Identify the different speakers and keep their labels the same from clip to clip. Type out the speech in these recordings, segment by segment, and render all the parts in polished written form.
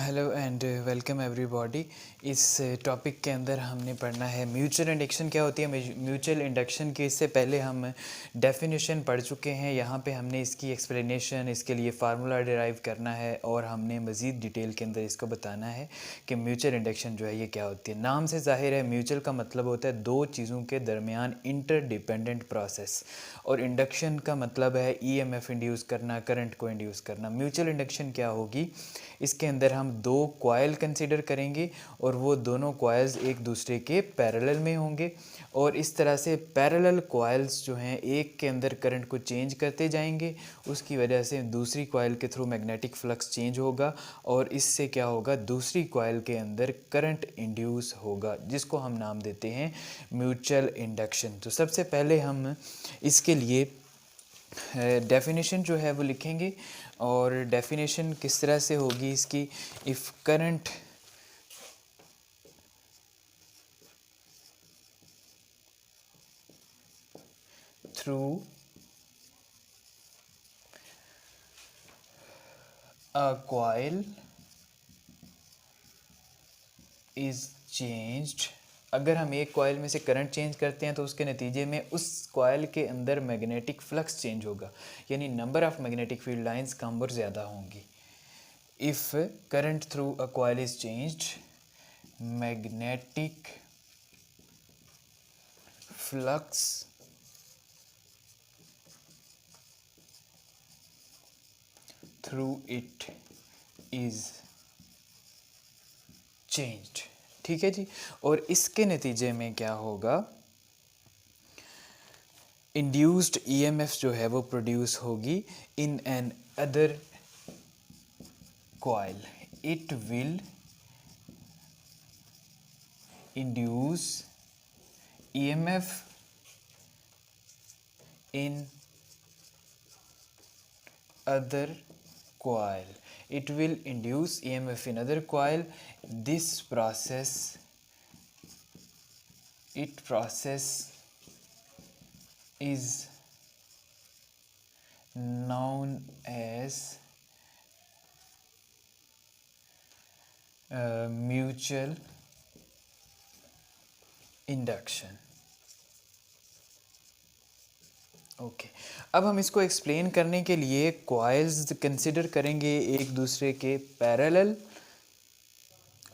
Speaker 1: Hello and welcome everybody. इस topic के अंदर हमने पढ़ना है म्यूचुअल इंडक्शन क्या होती है। म्यूचुअल इंडक्शन के इससे पहले हम डेफिनेशन पढ़ चुके हैं। यहाँ पे हमने इसकी एक्सप्लेनेशन, इसके लिए फार्मूला डिराइव करना है और हमने मज़ीद डिटेल के अंदर इसको बताना है कि म्यूचुअल इंडक्शन जो है ये क्या होती है। नाम से ज़ाहिर है म्यूचुअल का मतलब होता है दो चीज़ों के दरमियान इंटरडिपेंडेंट प्रोसेस, और इंडक्शन का मतलब है ईएमएफ इंड्यूस करना, करंट को इंड्यूस करना। म्यूचुअल इंडक्शन क्या होगी, इसके अंदर हम दो कॉयल कंसीडर करेंगे और वो दोनों कॉयल्स एक दूसरे के पैरेलल में होंगे, और इस तरह से पैरेलल कॉयल्स जो हैं एक के अंदर करंट को चेंज करते जाएंगे। उसकी वजह से दूसरी कॉयल के थ्रू मैग्नेटिक फ्लक्स चेंज होगा और इससे क्या होगा, दूसरी कॉयल के अंदर करंट इंड्यूस होगा, जिसको हम नाम देते हैं म्यूचुअल इंडक्शन। तो सबसे पहले हम इसके लिए डेफिनेशन जो है वो लिखेंगे, और डेफिनेशन किस तरह से होगी इसकी। If current through a coil is changed, अगर हम एक कॉइल में से करंट चेंज करते हैं तो उसके नतीजे में उस कॉइल के अंदर मैग्नेटिक फ्लक्स चेंज होगा, यानी number of magnetic field lines कम और ज़्यादा होंगी। If current through a coil is changed, magnetic flux through it is changed. ठीक है जी। और इसके नतीजे में क्या होगा, इंड्यूस्ड ईएमएफ जो है वो प्रोड्यूस होगी in an other coil. It will induce EMF in other coil. It will induce EMF in other coil. This process is known as mutual induction. Okay अब हम इसको एक्सप्लेन करने के लिए कॉइल्स कंसिडर करेंगे एक दूसरे के पैरेलल।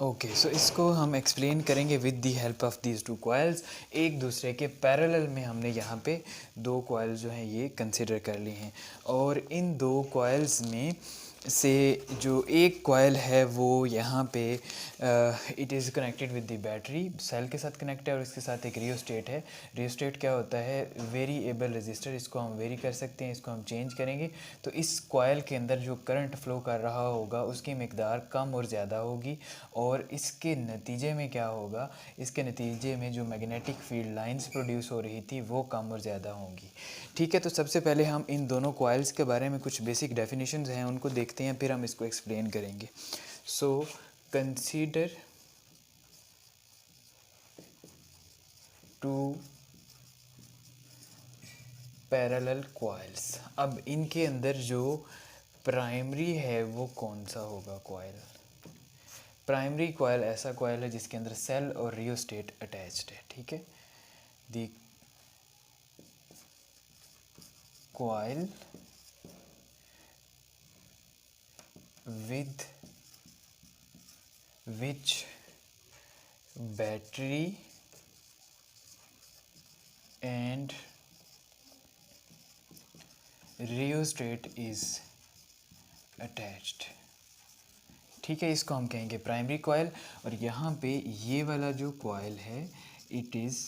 Speaker 1: ओके सो इसको हम एक्सप्लेन करेंगे with the help of these two coils. एक दूसरे के पैरेलल में हमने यहाँ पे दो कॉइल्स जो हैं ये कंसिडर कर ली हैं, और इन दो कॉइल्स में से जो एक कॉइल है वो यहाँ पे it is connected with the battery cell के साथ कनेक्ट है, और इसके साथ एक रियोस्टेट है। रियोस्टेट क्या होता है, वेरिएबल रेजिस्टर, इसको हम वेरी कर सकते हैं, इसको हम चेंज करेंगे। तो इस कॉइल के अंदर जो करंट फ्लो कर रहा होगा उसकी मिकदार कम और ज़्यादा होगी, और इसके नतीजे में क्या होगा, इसके नतीजे में जो मैग्नेटिक फील्ड लाइंस प्रोड्यूस हो रही थी वो कम और ज़्यादा होंगी। ठीक है, तो सबसे पहले हम इन दोनों कॉइल्स के बारे में कुछ बेसिक डेफिनेशंस हैं उनको देखते हैं, फिर हम इसको एक्सप्लेन करेंगे। So consider two parallel coils. अब इनके अंदर जो प्राइमरी है वो कौन सा होगा कॉइल। प्राइमरी कॉइल ऐसा कॉइल है जिसके अंदर सेल और रियोस्टेट अटैच्ड है। ठीक है, दी coil with which battery and rheostat is attached। ठीक है, इसको हम कहेंगे प्राइमरी कॉइल, और यहाँ पे ये वाला जो कॉइल है इट इज़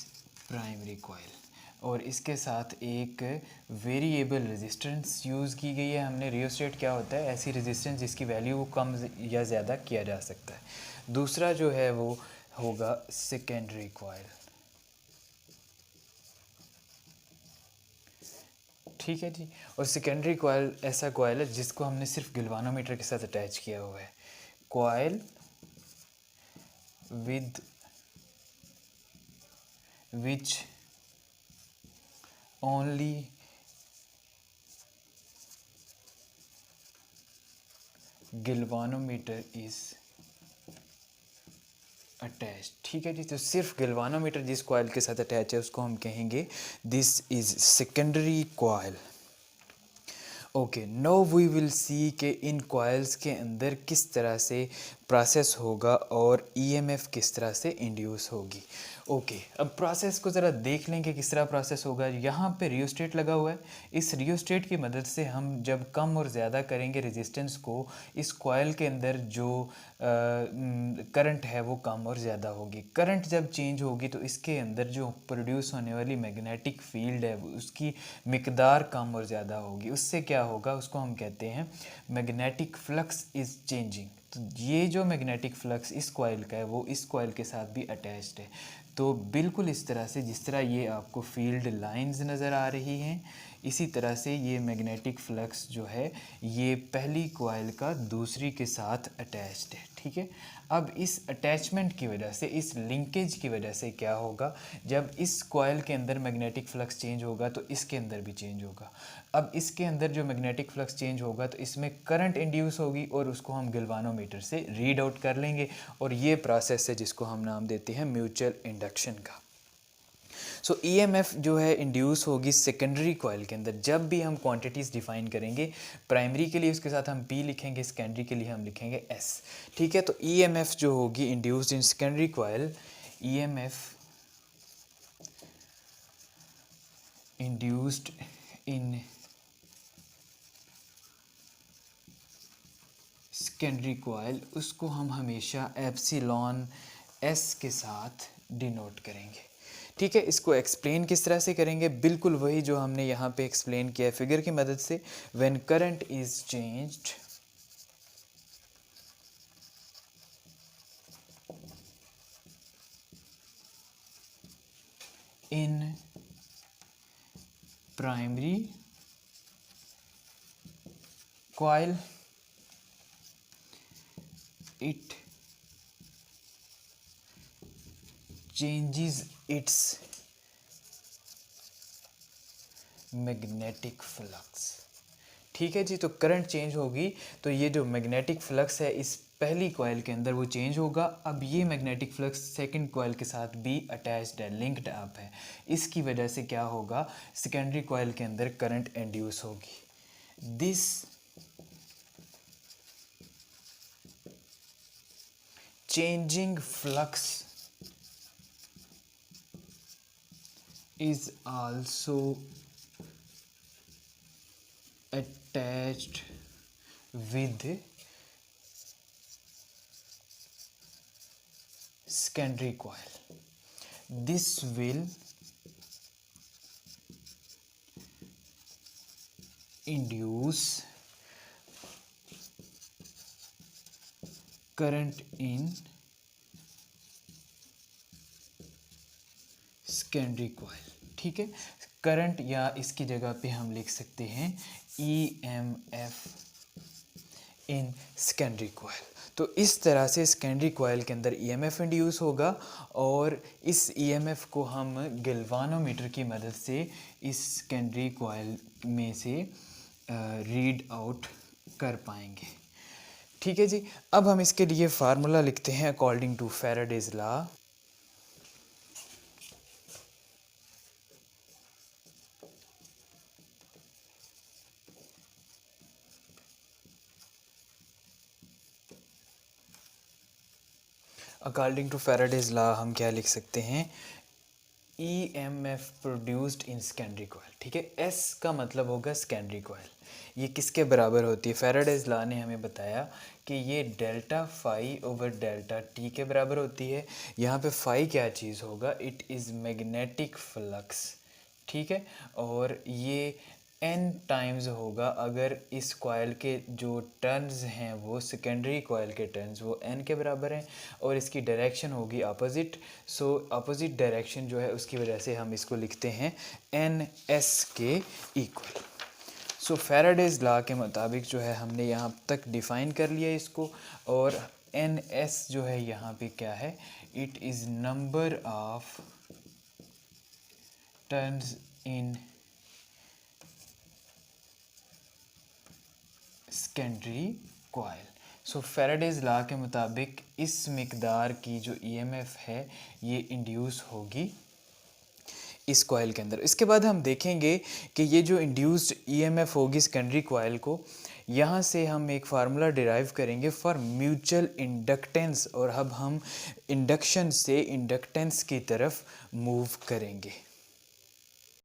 Speaker 1: प्राइमरी कॉइल, और इसके साथ एक वेरिएबल रेजिस्टेंस यूज़ की गई है हमने। रियोस्टेट क्या होता है, ऐसी रेजिस्टेंस जिसकी वैल्यू कम या ज़्यादा किया जा सकता है। दूसरा जो है वो होगा सेकेंडरी कॉइल। ठीक है जी, और सेकेंडरी कॉइल ऐसा कॉइल है जिसको हमने सिर्फ गिलवानोमीटर के साथ अटैच किया हुआ है। Coil with which only galvanometer is attach. ठीक है जी, तो सिर्फ गैल्वानोमीटर जिस कॉइल के साथ अटैच है उसको हम कहेंगे this is secondary coil. Okay, now we will see कि इन कॉइल्स के अंदर किस तरह से प्रोसेस होगा और ईएमएफ किस तरह से इंड्यूस होगी। ओके, अब प्रोसेस को ज़रा देख लें कि किस तरह प्रोसेस होगा। यहाँ पे रियोस्टेट लगा हुआ है। इस रियोस्टेट की मदद से हम जब कम और ज़्यादा करेंगे रेजिस्टेंस को, इस कॉइल के अंदर जो करंट है वो कम और ज़्यादा होगी। करंट जब चेंज होगी तो इसके अंदर जो प्रोड्यूस होने वाली मैग्नेटिक फील्ड है उसकी मिकदार कम और ज़्यादा होगी। उससे क्या होगा, उसको हम कहते हैं मैग्नेटिक फ्लक्स इज़ चेंजिंग। तो ये जो मैग्नेटिक फ्लक्स इस कॉइल का है वो इस कॉइल के साथ भी अटैच्ड है। तो बिल्कुल इस तरह से जिस तरह ये आपको फील्ड लाइंस नज़र आ रही हैं, इसी तरह से ये मैग्नेटिक फ्लक्स जो है ये पहली कॉइल का दूसरी के साथ अटैच्ड है। ठीक है, अब इस अटैचमेंट की वजह से, इस लिंकेज की वजह से क्या होगा, जब इस कॉइल के अंदर मैग्नेटिक फ्लक्स चेंज होगा तो इसके अंदर भी चेंज होगा। अब इसके अंदर जो मैग्नेटिक फ्लक्स चेंज होगा तो इसमें करंट इंड्यूस होगी और उसको हम गैल्वानोमीटर से रीड आउट कर लेंगे, और ये प्रोसेस है जिसको हम नाम देते हैं म्यूचुअल इंडक्शन का। सो ईएमएफ जो है इंड्यूस होगी सेकेंडरी कॉइल के अंदर। जब भी हम क्वांटिटीज़ डिफाइन करेंगे, प्राइमरी के लिए उसके साथ हम P लिखेंगे, सेकेंडरी के लिए हम लिखेंगे S। ठीक है, तो ईएमएफ जो होगी induced in secondary coil, EMF induced in secondary coil, उसको हम हमेशा एप्सिलॉन S के साथ डिनोट करेंगे। ठीक है, इसको एक्सप्लेन किस तरह से करेंगे, बिल्कुल वही जो हमने यहाँ पे एक्सप्लेन किया है फिगर की मदद से। When current is changed in primary coil, it changes its magnetic flux. ठीक है जी, तो करंट चेंज होगी तो ये जो मैग्नेटिक फ्लक्स है इस पहली कॉइल के अंदर वो चेंज होगा। अब ये मैग्नेटिक फ्लक्स सेकंड कॉइल के साथ भी अटैच्ड है, लिंक्ड अप है। इसकी वजह से क्या होगा, सेकेंडरी कॉइल के अंदर करंट इंड्यूस होगी। This changing flux is also attached with secondary coil. This will induce current in secondary coil. ठीक है, करंट या इसकी जगह पे हम लिख सकते हैं ईएमएफ इन सेकेंडरी कॉइल। तो इस तरह से सेकेंडरी कॉइल के अंदर ईएमएफ इंड्यूस होगा और इस ईएमएफ को हम गैल्वानोमीटर की मदद से इस सेकेंडरी कॉइल में से रीड आउट कर पाएंगे। ठीक है जी, अब हम इसके लिए फार्मूला लिखते हैं according to Faraday's law. According to Faraday's law हम क्या लिख सकते हैं, E M F produced in secondary coil. ठीक है, एस का मतलब होगा सेकेंडरी कॉइल। ये किसके बराबर होती है, फैराडेज लॉ ने हमें बताया कि ये delta phi over delta T के बराबर होती है। यहाँ पे फाई क्या चीज़ होगा, इट इज़ मैग्नेटिक फ्लक्स। ठीक है, और ये n टाइम्स होगा अगर इस कॉइल के जो टर्न्स हैं वो सेकेंडरी कॉइल के टर्न्स वो n के बराबर हैं, और इसकी डायरेक्शन होगी अपोजिट। सो अपोजिट डायरेक्शन जो है उसकी वजह से हम इसको लिखते हैं ns के इक्वल। सो फैराडेज लॉ के मुताबिक जो है हमने यहाँ तक डिफ़ाइन कर लिया इसको, और ns जो है यहाँ पे क्या है, it is number of turns in secondary coil. So Faraday's law के मुताबिक इस मिकदार की जो ईएमएफ है ये इंड्यूस होगी इस कॉइल के अंदर। इसके बाद हम देखेंगे कि ये जो इंड्यूस्ड ईएमएफ होगी सेकेंडरी कॉइल को, यहाँ से हम एक फार्मूला डिराइव करेंगे फॉर म्यूचुअल इंडक्टेंस, और अब हम इंडक्शन से इंडक्टेंस की तरफ मूव करेंगे।